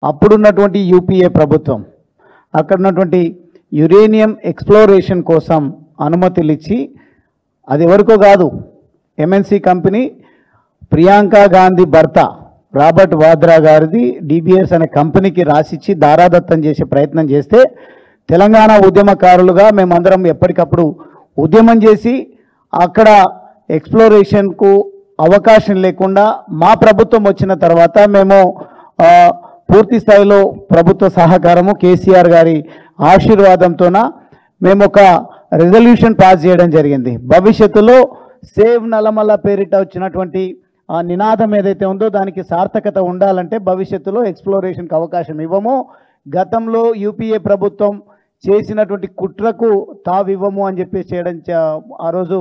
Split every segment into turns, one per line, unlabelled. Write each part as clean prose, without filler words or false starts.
అప్పుడున్నటువంటి యూపీఏ ప్రభుత్వం అక్కడ ఉన్నటువంటి యురేనియం ఎక్స్ప్లోరేషన్ కోసం అనుమతులు ఇచ్చి, అది ఎవరికో కాదు, ఎంఎన్సి కంపెనీ ప్రియాంక గాంధీ భర్త రాబర్ట్ వాద్రా గారిది డిబిఎస్ అనే కంపెనీకి రాసిచ్చి దారాదత్తం చేసే ప్రయత్నం చేస్తే, తెలంగాణ ఉద్యమకారులుగా మేమందరం ఎప్పటికప్పుడు ఉద్యమం చేసి అక్కడ ఎక్స్ప్లోరేషన్కు అవకాశం లేకుండా మా ప్రభుత్వం వచ్చిన తర్వాత మేము పూర్తి స్థాయిలో ప్రభుత్వ సహకారము కేసీఆర్ గారి ఆశీర్వాదంతోన మేము ఒక రెజల్యూషన్ పాస్ చేయడం జరిగింది. భవిష్యత్తులో సేవ్ నల్లమల్ల పేరిట వచ్చినటువంటి ఆ నినాదం ఏదైతే ఉందో దానికి సార్థకత ఉండాలంటే భవిష్యత్తులో ఎక్స్ప్లోరేషన్కి అవకాశం ఇవ్వము. గతంలో యూపీఏ ప్రభుత్వం చేసినటువంటి కుట్రకు తావివ్వము అని చెప్పేసి చేయడం ఆ రోజు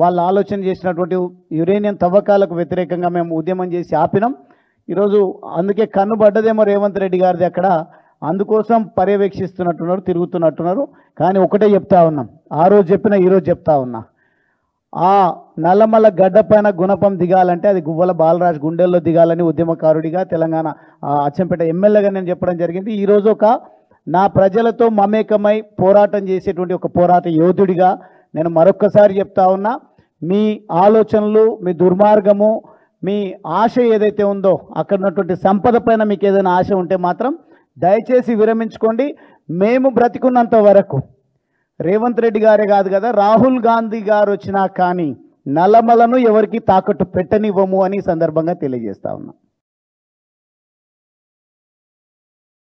వాళ్ళు ఆలోచన చేసినటువంటి యురేనియం తవ్వకాలకు వ్యతిరేకంగా మేము ఉద్యమం చేసి ఆపినాం. ఈరోజు అందుకే కన్నుబడ్డదేమో రేవంత్ రెడ్డి గారిది అక్కడ, అందుకోసం పర్యవేక్షిస్తున్నట్టున్నారు, తిరుగుతున్నట్టున్నారు. కానీ ఒకటే చెప్తా ఉన్నాం, ఆ రోజు చెప్పిన ఈరోజు చెప్తా ఉన్నా, ఆ నల్లమల్ల గడ్డ పైన గుణపం దిగాలంటే అది గువ్వల బాలరాజు గుండెల్లో దిగాలని ఉద్యమకారుడిగా తెలంగాణ అచ్చంపేట ఎమ్మెల్యేగా నేను చెప్పడం జరిగింది. ఈరోజు ఒక నా ప్రజలతో మమేకమై పోరాటం చేసేటువంటి ఒక పోరాట యోధుడిగా నేను మరొక్కసారి చెప్తా ఉన్నా, మీ ఆలోచనలు, మీ దుర్మార్గము, మీ ఆశ ఏదైతే ఉందో అక్కడ ఉన్నటువంటి సంపద పైన మీకు ఏదైనా ఆశ ఉంటే మాత్రం దయచేసి విరమించుకోండి. మేము బ్రతికున్నంత వరకు రేవంత్ రెడ్డి గారే కాదు కదా, రాహుల్ గాంధీ గారు వచ్చినా కానీ నల్లమలను ఎవరికి తాకట్టు పెట్టనివ్వము అని సందర్భంగా తెలియజేస్తా ఉన్నా.